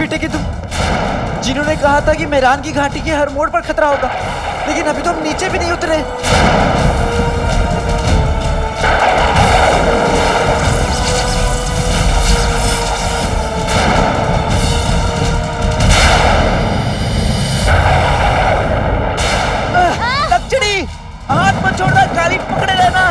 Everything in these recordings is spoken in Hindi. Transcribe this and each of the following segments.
बेटे की तुम, जिन्होंने कहा था कि मेहरान की घाटी के हर मोड़ पर खतरा होगा, लेकिन अभी तो हम नीचे भी नहीं उतरे। लक्ष्मी, हाथ मत छोड़ना, काली पकड़े रहना।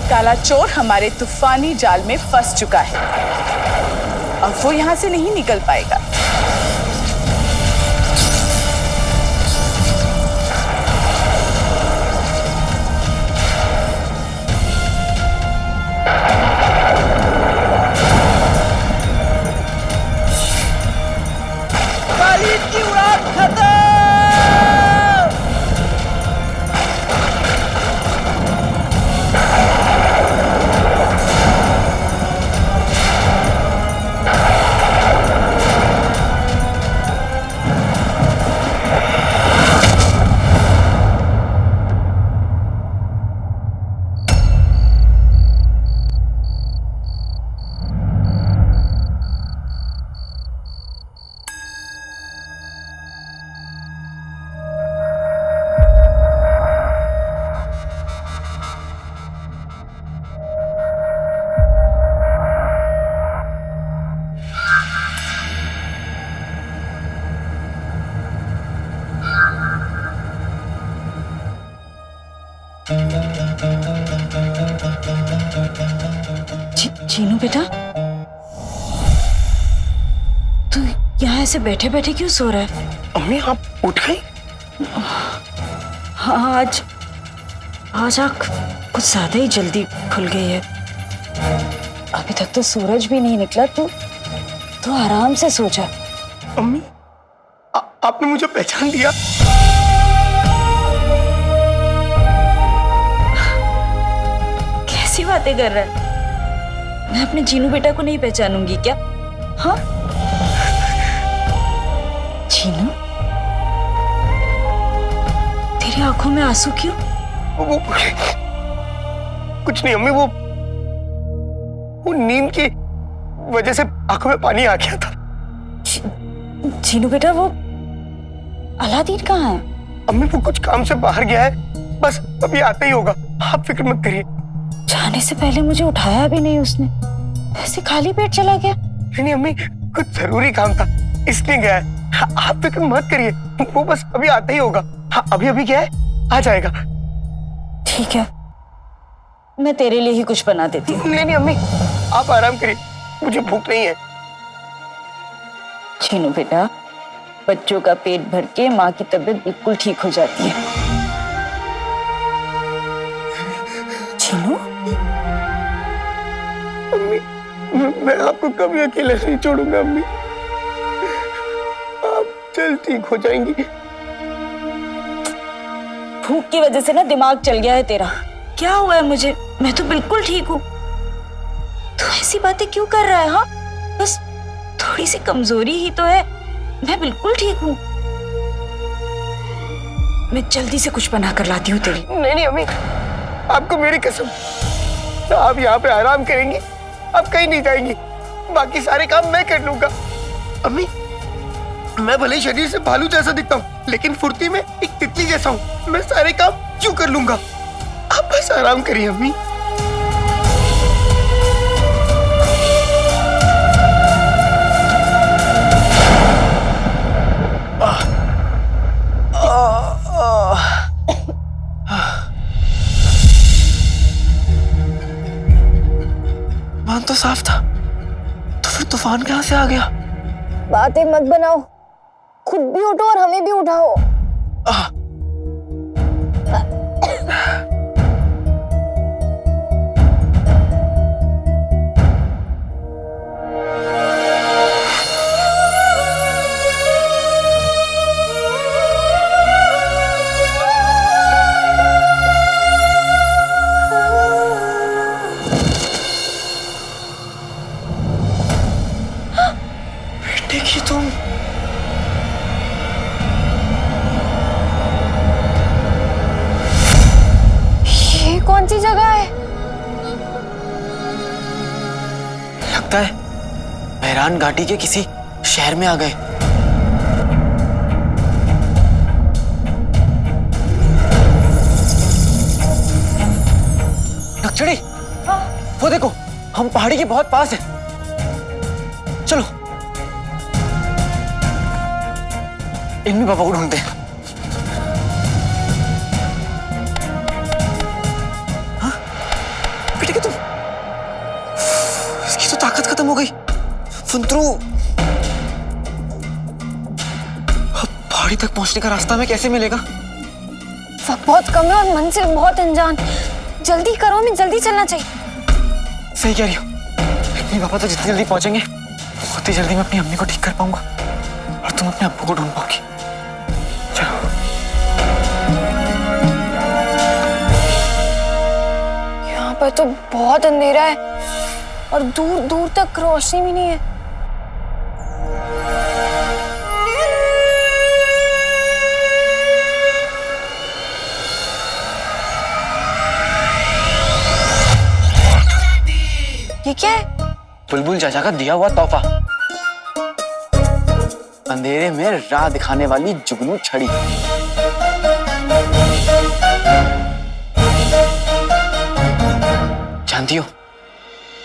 काला चोर हमारे तूफानी जाल में फंस चुका है। अब वो यहां से नहीं निकल पाएगा। काली की उड़ान खत्म। चीनू बेटा, तू यहाँ ऐसे बैठे बैठे क्यों सो रहा है? अम्मी आप उठ गई? हाँ, आज आँख कुछ ज्यादा ही जल्दी खुल गई है। अभी तक तो सूरज भी नहीं निकला। तू आराम से सो जा। अम्मी आपने मुझे पहचान लिया? कैसी बातें कर रहा है? मैं अपने जीनू बेटा को नहीं पहचानूंगी क्या? हाँ, जीनू, तेरी आंखों में आंसू क्यों? वो कुछ नहीं अम्मी, वो नींद की वजह से आंखों में पानी आ गया था। जीनू बेटा, वो अलादीन कहाँ है? अम्मी वो कुछ काम से बाहर गया है, बस अभी आता ही होगा, आप फिक्र मत करिए। जाने से पहले मुझे उठाया भी नहीं उसने, ऐसे खाली पेट चला गया। नहीं अम्मी, कुछ जरूरी काम था इसलिए गया है, आप फिक्र मत करिए, वो बस अभी आता ही होगा। हाँ अभी अभी गया है, आ जाएगा। ठीक है, मैं तेरे लिए ही कुछ बना देती हूँ। नहीं अम्मी, आप आराम करिए, मुझे भूख नहीं है। चीनू बेटा, बच्चों का पेट भर के माँ की तबीयत बिल्कुल ठीक हो जाती है। चीनू, अम्मी मैं आपको कभी अकेले नहीं छोड़ूंगा अम्मी, आप जल्द ठीक हो जाएंगी। भूख की वजह से ना दिमाग चल गया है तेरा। क्या हुआ है मुझे? मैं तो बिल्कुल ठीक हूँ। तू ऐसी बातें क्यों कर रहा है? हाँ, बस थोड़ी सी कमजोरी ही तो है, मैं बिल्कुल ठीक हूँ। मैं जल्दी से कुछ बना कर लाती हूँ तेरी। नहीं अम्मी, आपको मेरी कसम, आप यहाँ पे आराम करेंगी, आप कहीं नहीं जाएंगी, बाकी सारे काम मैं कर लूंगा। अम्मी मैं भले शरीर से भालू जैसा दिखता हूँ, लेकिन फुर्ती में एक तितली जैसा हूँ, मैं सारे काम क्यों कर लूंगा, आप बस आराम करिए अम्मी। मान तो साफ था, तो फिर तूफान कहाँ से आ गया? बातें मत बनाओ, खुद भी उठो और हमें भी उठाओ। ये तुम ये कौन सी जगह है? लगता है मेहरान घाटी के किसी शहर में आ गए। नक्सड़ी, वो देखो, हम पहाड़ी के बहुत पास हैं। चलो इनमें बाबा को ढूंढते हैं। हाँ? बेटे क्या तुम, इसकी तो ताकत खत्म हो गई। फुंतरू, अब पहाड़ी तक पहुंचने का रास्ता हमें कैसे मिलेगा? वक्त बहुत कम है और मंजिल बहुत अनजान। जल्दी करो, हमें जल्दी चलना चाहिए। सही कह रही हो। अपने पापा तो जितनी जल्दी पहुंचेंगे उतनी जल्दी मैं अपनी अम्मी को ठीक कर पाऊंगा और तुम अपने अब्बू को ढूंढ पाओगी। चलो। यहाँ पर तो बहुत अंधेरा है और दूर दूर तक रोशनी भी नहीं है। ये क्या है? बुलबुल चाचा का दिया हुआ तोहफा, अंधेरे में राह दिखाने वाली जुगनू छड़ी। जानती हो,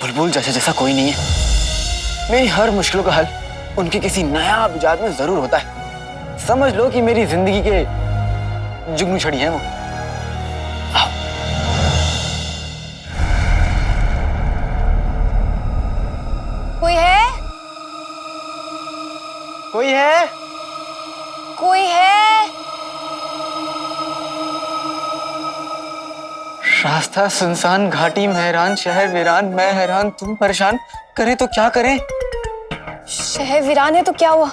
बुलबुल चाचा जैसा कोई नहीं है। मेरी हर मुश्किलों का हल उनके किसी नया इजाद में जरूर होता है। समझ लो कि मेरी जिंदगी के जुगनू छड़ी है वो। आओ। कोई है? कोई है? कोई है? रास्ता सुनसान, घाटी मेहरान, शहर वीरान, मैं हैरान तुम परेशान, करें तो क्या करें? शहर वीरान है तो क्या हुआ?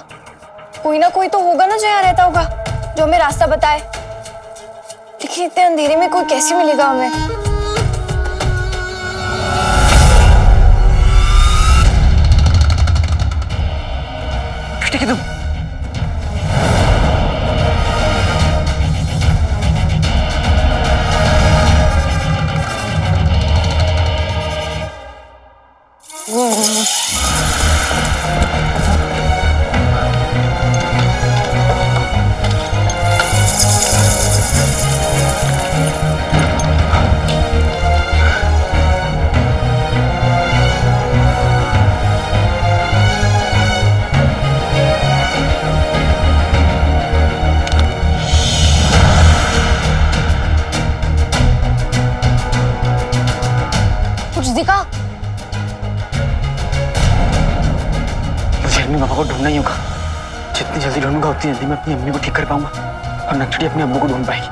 कोई ना कोई तो होगा ना जो यहाँ रहता होगा, जो हमें रास्ता बताए। लेकिन इतने अंधेरे में कोई कैसे मिलेगा हमें? ठीक है तुम। कुछ दिखा? मुझे अपने पापा को ढूंढना ही होगा। जितनी जल्दी ढूंढूंगा उतनी जल्दी मैं अपनी अम्मी को ठीक कर पाऊंगा और नक्सड़ी अपने अब्बू को ढूंढ पाएगी।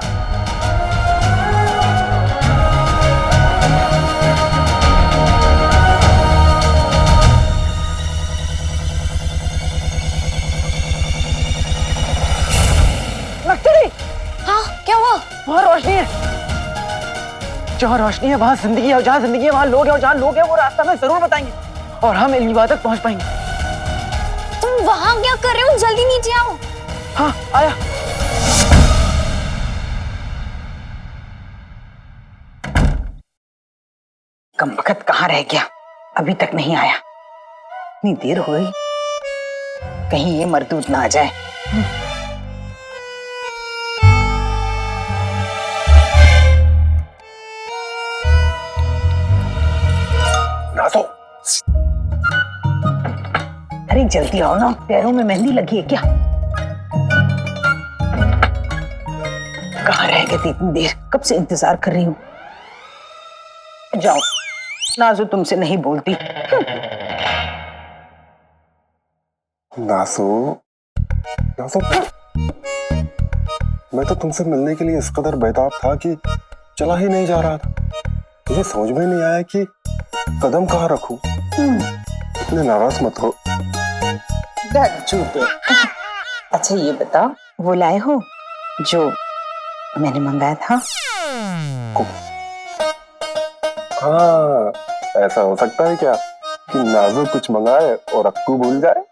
नक्सड़ी! हाँ, क्या हुआ? वहाँ रोशनी है। जहाँ रोशनी है वहाँ जिंदगी है, और जहाँ जिंदगी है वहाँ लोग हैं, और जहाँ लोग हैं वो रास्ता हमें जरूर बताएंगे और हम इल्मीबा तक पहुँच पाएंगे। तुम वहाँ क्या कर रहे हो? जल्दी नीचे आओ। हाँ, आया। कमबख्त कहाँ रह गया? अभी तक नहीं आया। इतनी देर हो गई, कहीं ये मरदूद ना आ जाए। नाज़ो, अरे जल्दी आओ ना, पैरों में मेहंदी लगी है क्या? कहाँ रह गए थे इतनी देर? कब से इंतजार कर रही हूँ। जाओ, नाज़ो तुमसे नहीं बोलती। नाज़ो, नाज़ो, मैं तो तुमसे मिलने के लिए इस कदर बेताब था कि चला ही नहीं जा रहा था। मुझे समझ में नहीं आया कि कदम कहाँ रखूं। इतने नाराज मत हो। झूठे। अच्छा ये बताओ, वो लाए हो जो मैंने मंगाया था? हाँ, ऐसा हो सकता है क्या कि नाज़ो कुछ मंगाए और अक्कू भूल जाए?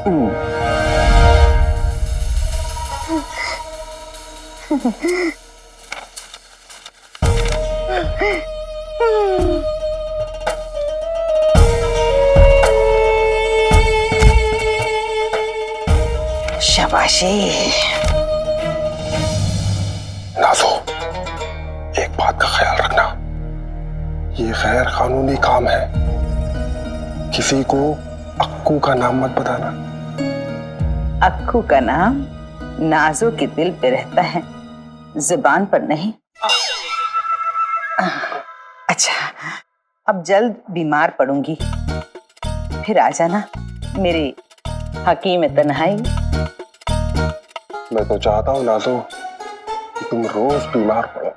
शाबाशी। नाजो, एक बात का ख्याल रखना, ये गैर कानूनी काम है। किसी को अक्कू का नाम मत बताना। अक्कू का नाम नाजो के दिल पे रहता है, जुबान पर नहीं। अच्छा, अब जल्द बीमार पड़ूंगी, फिर आ जाना मेरे हकीम तन्हाई। मैं तो चाहता हूँ नाजो कि तुम रोज बीमार पड़ो।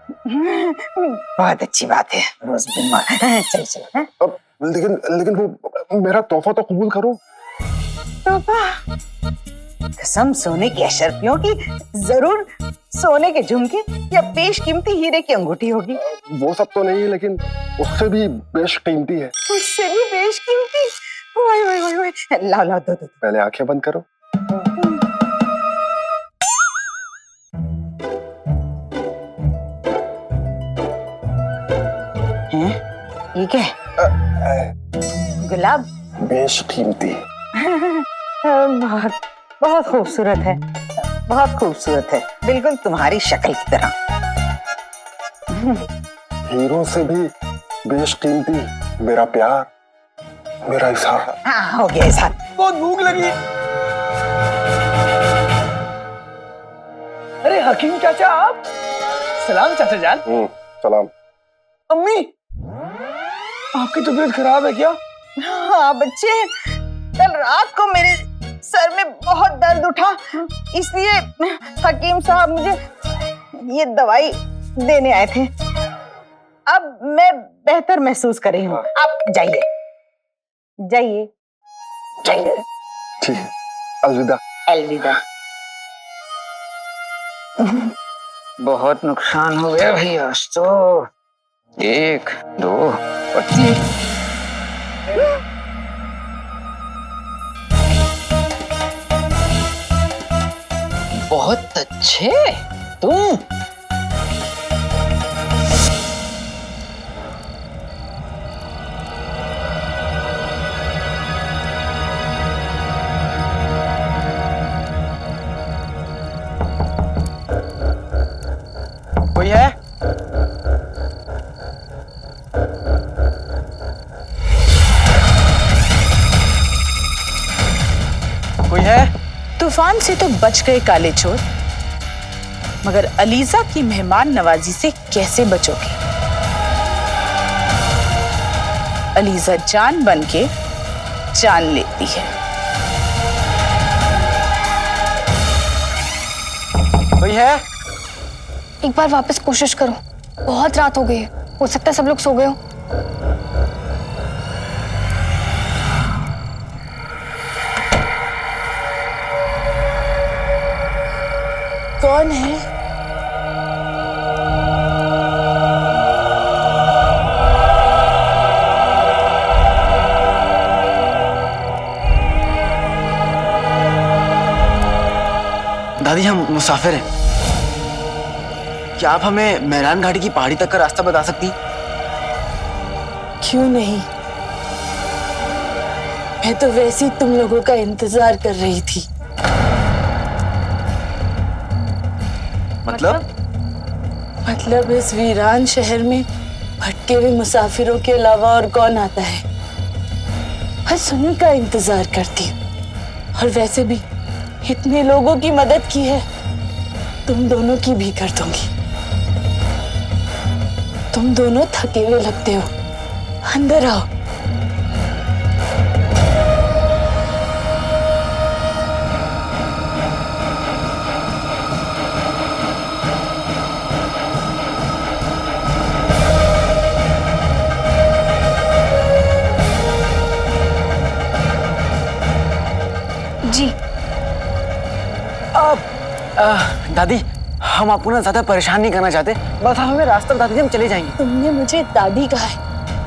बहुत अच्छी बात है, रोज बीमार। चल चल। हाँ? अब लेकिन वो मेरा तोहफा तो कबूल करो। तोहफा? कसम सोने की अशर्फियों की, जरूर सोने के झुमके या बेशकीमती हीरे की अंगूठी होगी। वो सब तो नहीं है, लेकिन उससे भी बेशकीमती है। उससे भी बेशकीमती? ओए ओए ओए ओए, लाओ लाओ, दो दो। पहले आंखें बंद करो। हैं? ये क्या है? गुलाब? बेशकीमती। बहुत बहुत खूबसूरत है, बहुत खूबसूरत है, बिल्कुल तुम्हारी शक्ल की तरह। हीरों से भी बेशकीमती मेरा प्यार, मेरा इज़हार। हाँ, हो गया इज़हार। बहुत भूख लगी। अरे हकीम चाचा आप। सलाम चाचा जान। सलाम। अम्मी, आपकी तबीयत खराब है क्या? हाँ बच्चे, कल रात को मेरे सर में बहुत दर्द उठा, इसलिए हकीम साहब मुझे ये दवाई देने आए थे। अब मैं बेहतर महसूस कर रही हूँ। आप जाइए जाइए जाइए। ठीक है, अलविदा। अलविदा। बहुत नुकसान हो गया भाई आज तो। 1 2 25। बहुत अच्छे तुम। कोई है? कोई है? तूफान से तो बच गए काले चोर, मगर अलीजा की मेहमान नवाजी से कैसे बचोगे? अलीजा जान बन के जान लेती है। कोई है? एक बार वापस कोशिश करो, बहुत रात हो गई है, हो सकता है सब लोग सो गए हो। कौन है? दादी, हम मुसाफिर हैं। क्या आप हमें मेहरान घाटी की पहाड़ी तक का रास्ता बता सकती? क्यों नहीं, मैं तो वैसे ही तुम लोगों का इंतजार कर रही थी। मतलब इस वीरान शहर में भटके हुए मुसाफिरों के अलावा और कौन आता है? बस उन्हीं का इंतजार करती हूँ। और वैसे भी इतने लोगों की मदद की है, तुम दोनों की भी कर दूंगी। तुम दोनों थके हुए लगते हो, अंदर आओ। जी दादी, हम आपको ना ज्यादा परेशान नहीं करना चाहते, बस आप हमें रास्ता बता दीजिए, हम चले जाएंगे। तुमने मुझे दादी कहा है,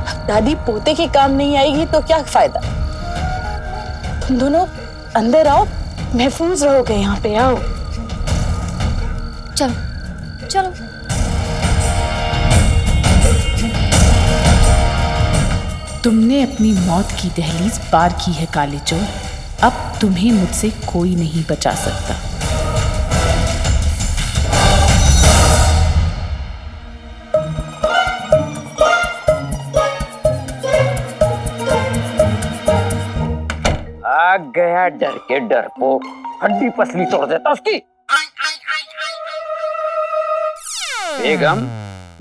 अब दादी पोते के काम नहीं आएगी तो क्या फायदा? तुम दोनों अंदर आओ, महफूज रहोगे यहाँ पे, आओ। चलो चलो। तुमने अपनी मौत की दहलीज पार की है काले चोर, अब तुम्हें मुझसे कोई नहीं बचा सकता। आ गया डर के डरपोक, हड्डी पसली तोड़ देता उसकी। बेगम,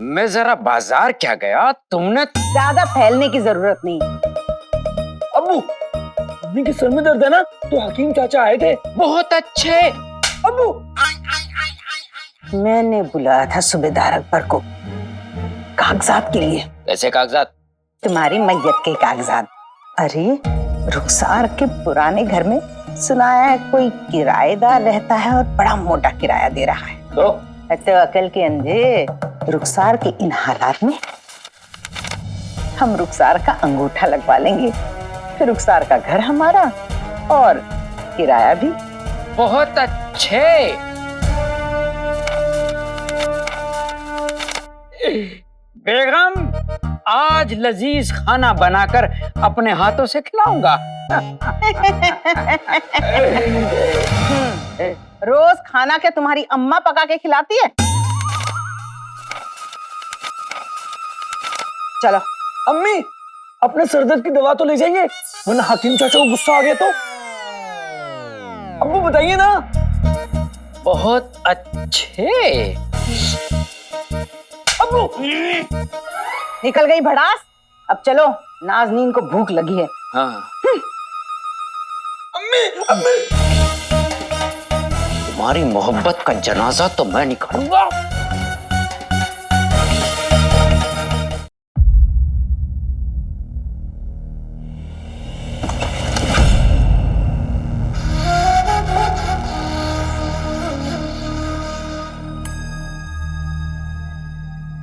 मैं जरा बाजार क्या गया, तुमने ज्यादा फैलने की जरूरत नहीं। अब्बू, अम्मी के सर में दर्द है ना, तो हकीम चाचा आए थे। बहुत अच्छे। अब्बू, मैंने बुलाया था सूबेदार अकबर को कागजात के लिए। कैसे कागजात? तुम्हारी मैयत के कागजात। अरे रुखसार के पुराने घर में सुनाया है कोई किराएदार रहता है और बड़ा मोटा किराया दे रहा है। तो अकल के अंधे, रुखसार के इन हालात में हम रुखसार का अंगूठा लगवा लेंगे, फिर रुखसार का घर हमारा और किराया भी। बहुत अच्छे। बेगम, आज लजीज खाना बनाकर अपने हाथों से खिलाऊंगा। रोज खाना क्या तुम्हारी अम्मा पका के खिलाती है? चलो। अम्मी, अपने सरदर्द की दवा तो ले जाइए, वरना हकीम चाचा को गुस्सा आ गया तो। अब्बू बताइए ना। बहुत अच्छे। अब्बू, निकल गई भड़ास। अब चलो, नाज़नीन को भूख लगी है। हाँ। अम्मी, अम्मी। तुम्हारी मोहब्बत का जनाजा तो मैं निकालूंगा।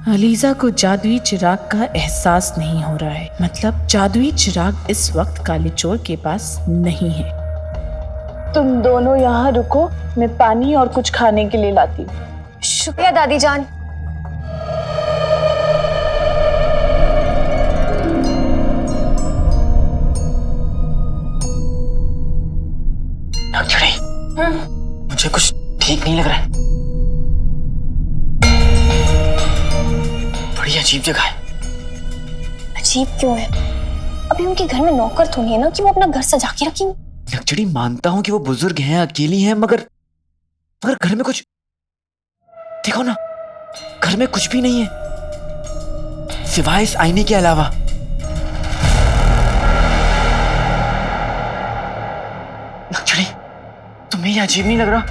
अलीजा को जादुई चिराग का एहसास नहीं हो रहा है, मतलब जादुई चिराग इस वक्त काले चोर के पास नहीं है। तुम दोनों यहाँ रुको, मैं पानी और कुछ खाने के लिए लाती हूँ। शुक्रिया दादी जान। मुझे कुछ ठीक नहीं लग रहा है। बड़ी अजीब जगह है। अजीब क्यों है? अभी उनके घर में नौकर तो नहीं है ना कि वो अपना घर सजा के रखेंगे? लक्ष्मी, मानता हूं कि वो बुजुर्ग हैं, अकेली हैं, मगर घर में कुछ देखो ना, घर में कुछ भी नहीं है सिवाय इस आईने के अलावा। लक्ष्मी, तुम्हें ये अजीब नहीं लग रहा?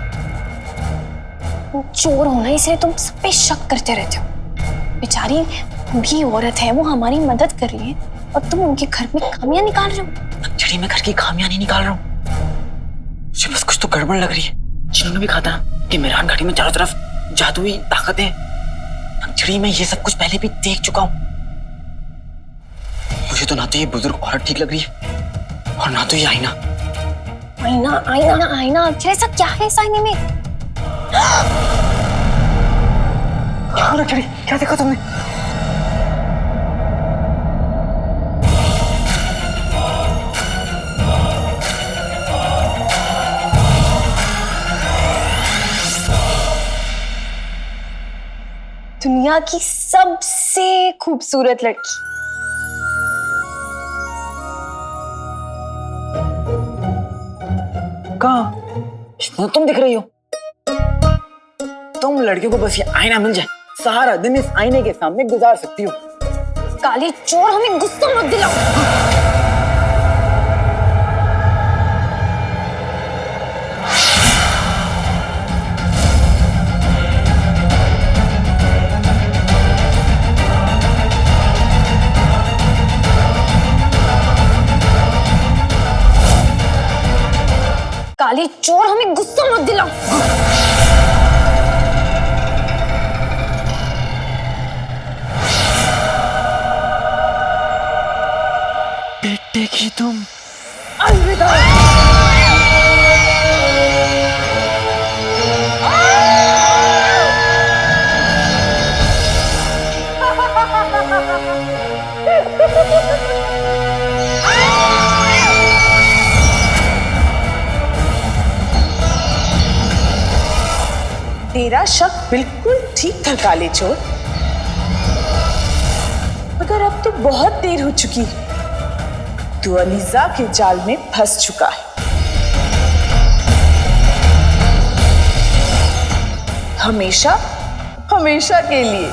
चोर होना इसलिए तुम सब पे शक करते रहते हो। बेचारी बूढ़ी औरत है, वो हमारी मदद कर रही है और तुम उनके घर में खामियां निकाल रहे हो। लक्ष्मी, मैं घर की खामियां नहीं निकाल रहा हूँ, मुझे बस कुछ तो गड़बड़ लग रही है। जिन्होंने भी कहा था कि मेहरान घाटी में चारों तरफ जादुई ताकतें, लक्ष्मी मैं ये सब कुछ पहले भी देख चुका हूँ। मुझे तो ना तो ये बुजुर्ग औरत ठीक लग रही है और ना तो ये आईना। आईना आईना आईना, आखिर ऐसा क्या है इस आईने में? क्या हो रहा है? क्या देखा तुमने? दुनिया की सबसे खूबसूरत लड़की। कहाँ? इसमें तुम दिख रही हो। तुम लड़कियों को बस ये आईना मिल जाए, सारा दिन इस आईने के सामने गुजार सकती हो। काले चोर, हमें गुस्सा मत दिलाओ। काले चोर, हमें गुस्सा मत दिलाओ। बेटे की तुम। अलविदा। मेरा शक बिल्कुल ठीक था काले चोर। मगर अब तो बहुत देर हो चुकी है, तू अलीजा के जाल में फंस चुका है। हमेशा हमेशा के लिए।